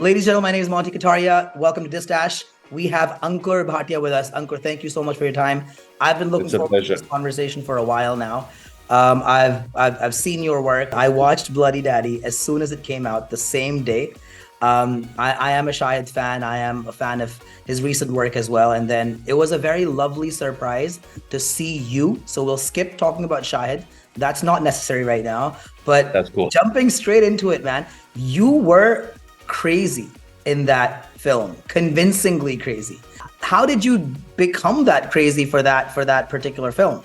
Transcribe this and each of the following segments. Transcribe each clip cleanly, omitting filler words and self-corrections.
Ladies and gentlemen, my name is Monty Kataria. Welcome to DissDash. We have Ankur Bhatia with us. Ankur, thank you so much for your time. I've been looking It's a forward to pleasure. this conversation for a while now. I've seen your work. I watched Bloody Daddy as soon as it came out, the same day. I am a Shahid fan. I am a fan of his recent work as well. And then it was a very lovely surprise to see you. So we'll skip talking about Shahid. That's not necessary right now. But That's cool. jumping straight into it, man, you were crazy in that film, convincingly crazy. How did you become that crazy for that particular film?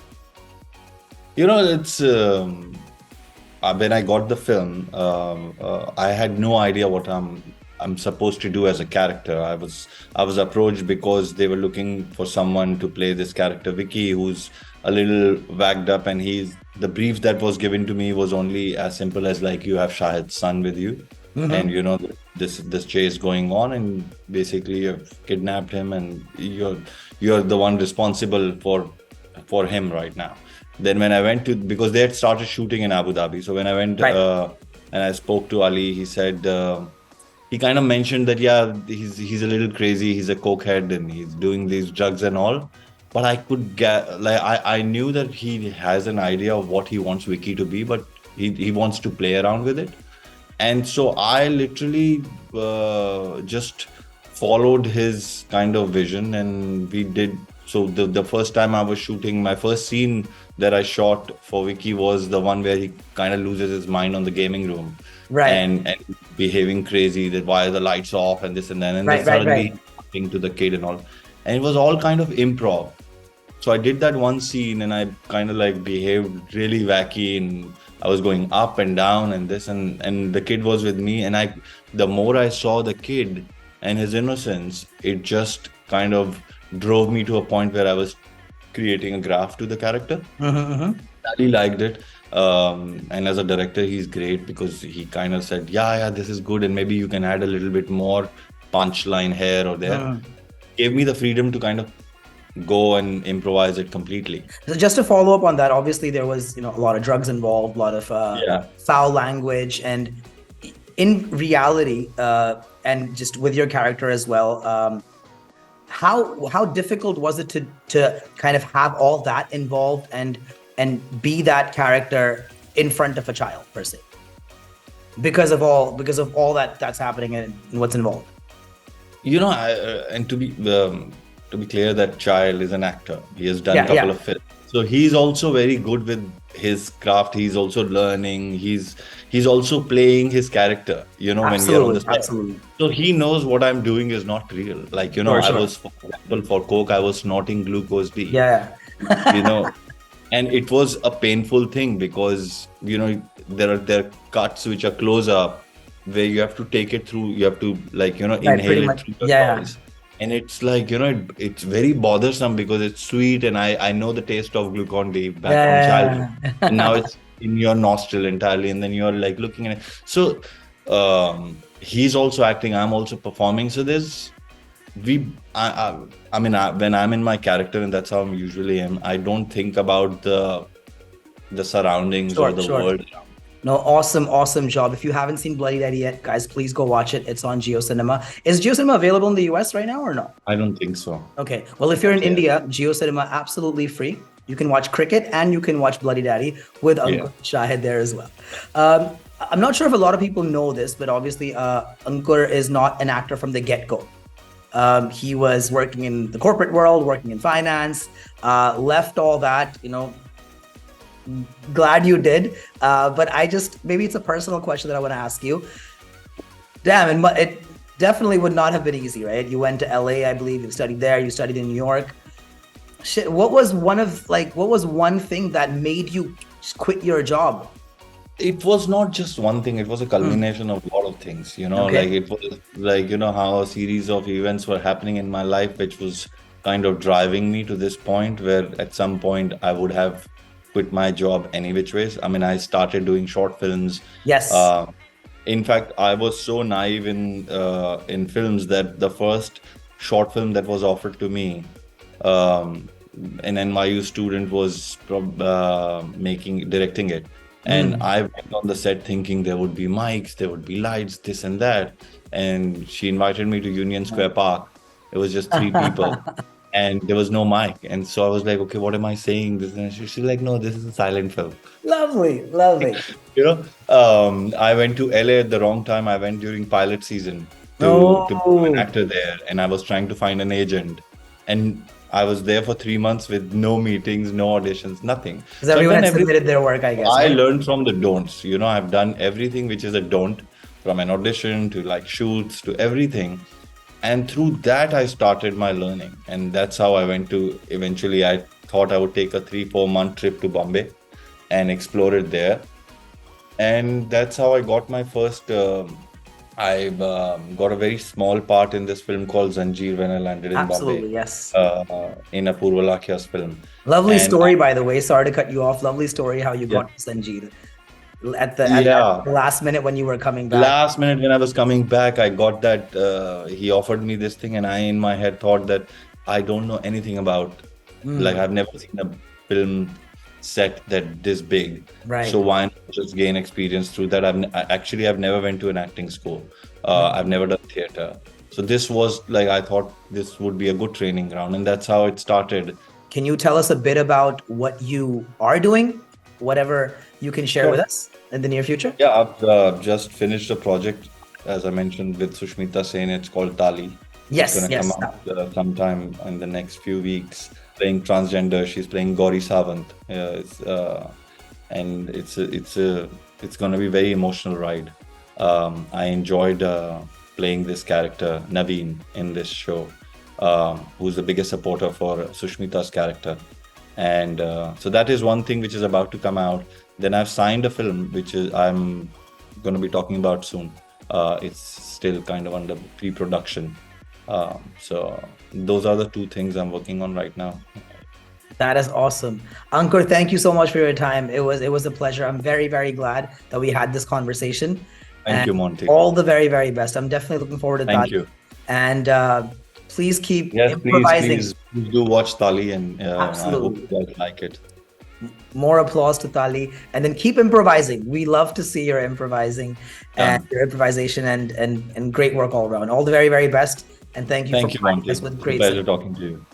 It's when I got the film, I had no idea what I'm supposed to do as a character. I was approached because they were looking for someone to play this character, Vicky, who's a little wagged up, and the brief that was given to me was only as simple as like, you have Shahid's son with you, and this chase going on, and basically you've kidnapped him, and you're the one responsible for him right now. Then when I went because they had started shooting in Abu Dhabi, so when I went and I spoke to Ali, he said he kind of mentioned that he's a little crazy, he's a cokehead, and he's doing these drugs and all. But I could get I knew that he has an idea of what he wants Vicky to be, but he wants to play around with it. And so I literally just followed his kind of vision, and we did. So the first time I was shooting, my first scene that I shot for Vicky was the one where he kind of loses his mind on the gaming room, Right. and behaving crazy, that why are the lights off and this and that, and then suddenly talking to the kid and all, and it was all kind of improv. So I did that one scene, and I kind of like behaved really wacky, and I was going up and down and this, and the kid was with me, and the more I saw the kid and his innocence, it just kind of drove me to a point where I was creating a graph to the character. Taali liked it, and as a director, he's great because he kind of said, yeah, this is good, and maybe you can add a little bit more punchline here or there. Gave me the freedom to kind of go and improvise it completely. So just to follow up on that, obviously there was a lot of drugs involved, a lot of foul language, and in reality, and just with your character as well, how difficult was it to kind of have all that involved and be that character in front of a child per se, because of all that's happening and what's involved? And to be clear, that child is an actor. He has done a couple of films, so he's also very good with his craft. He's also learning. He's also playing his character. When we're on the set. Absolutely. So he knows what I'm doing is not real. Like I was, for example, for coke, I was snorting glucose D. Yeah. And it was a painful thing because there are cuts which are close up where you have to take it through. You have to inhale it through your nose. And it's like, it's very bothersome because it's sweet, and I know the taste of Glucon D back from childhood. And now it's in your nostril entirely, and then you're like looking at it. So he's also acting, I'm also performing. So when I'm in my character, and that's how I usually am, I don't think about the surroundings or the world. No, awesome job. If you haven't seen Bloody Daddy yet, guys, please go watch it. It's on JioCinema. Is JioCinema available in the US right now or no? I don't think so. Okay. Well, if you're in India, JioCinema absolutely free. You can watch cricket and you can watch Bloody Daddy with Ankur Shahid there as well. I'm not sure if a lot of people know this, but obviously Ankur is not an actor from the get-go. He was working in the corporate world, working in finance, left all that, glad you did, but maybe it's a personal question that I want to ask you. Damn, it definitely would not have been easy, right? You went to LA, I believe. You studied there. You studied in New York. Shit, what was one thing that made you quit your job? It was not just one thing. It was a culmination of a lot of things. Like it was like how a series of events were happening in my life, which was kind of driving me to this point where at some point I would have quit my job any which ways. I mean, I started doing short films. Yes. In fact, I was so naive in films that the first short film that was offered to me, an NYU student was directing it. And I went on the set thinking there would be mics, there would be lights, this and that. and she invited me to Union Square Park. It was just three people. And there was no mic. And so I was like, okay, what am I saying? This and she's like, no, this is a silent film. Lovely, lovely. I went to LA at the wrong time. I went during pilot season to become an actor there. And I was trying to find an agent. And I was there for 3 months with no meetings, no auditions, nothing. Because everyone had submitted their work, I guess. I learned from the don'ts. I've done everything which is a don't, from an audition to like shoots to everything. And through that, I started my learning. And that's how I went to, eventually, I thought I would take a 3-4 month trip to Bombay and explore it there. And that's how I got my first, I got a very small part in this film called Zanjeer when I landed in Absolutely, Bombay. yes. In Apoorva Lakhia's film. Lovely story, by the way. Sorry to cut you off. Lovely story how you got to Zanjeer. At the last minute when you were coming back. Last minute when I was coming back, I got that he offered me this thing, and I in my head thought that I don't know anything about, like I've never seen a film set that this big. Right. So why not just gain experience through that? I've never went to an acting school. I've never done theater. So this was like, I thought this would be a good training ground, and that's how it started. Can you tell us a bit about what you are doing? Whatever you can share with us in the near future? Yeah, I've just finished a project, as I mentioned, with Sushmita Sen. It's called Taali. Yes, it's going to come out sometime in the next few weeks. Playing transgender, she's playing Gauri Sawant. And it's going to be a very emotional ride. I enjoyed playing this character Naveen in this show, who's the biggest supporter for Sushmita's character. And so that is one thing which is about to come out. Then I've signed a film which is I'm going to be talking about soon. It's still kind of under pre-production. So those are the two things I'm working on right now. That is awesome. Ankur, thank you so much for your time. It was a pleasure. I'm very, very glad that we had this conversation. Thank you, Monty. All the very, very best. I'm definitely looking forward to that. Thank you. And please keep improvising. Please do watch Taali, and Absolutely. I hope you guys like it. More applause to Taali, and then keep improvising. We love to see your improvising and your improvisation and great work all around. All the very, very best. And thank you for providing us with great pleasure talking to you.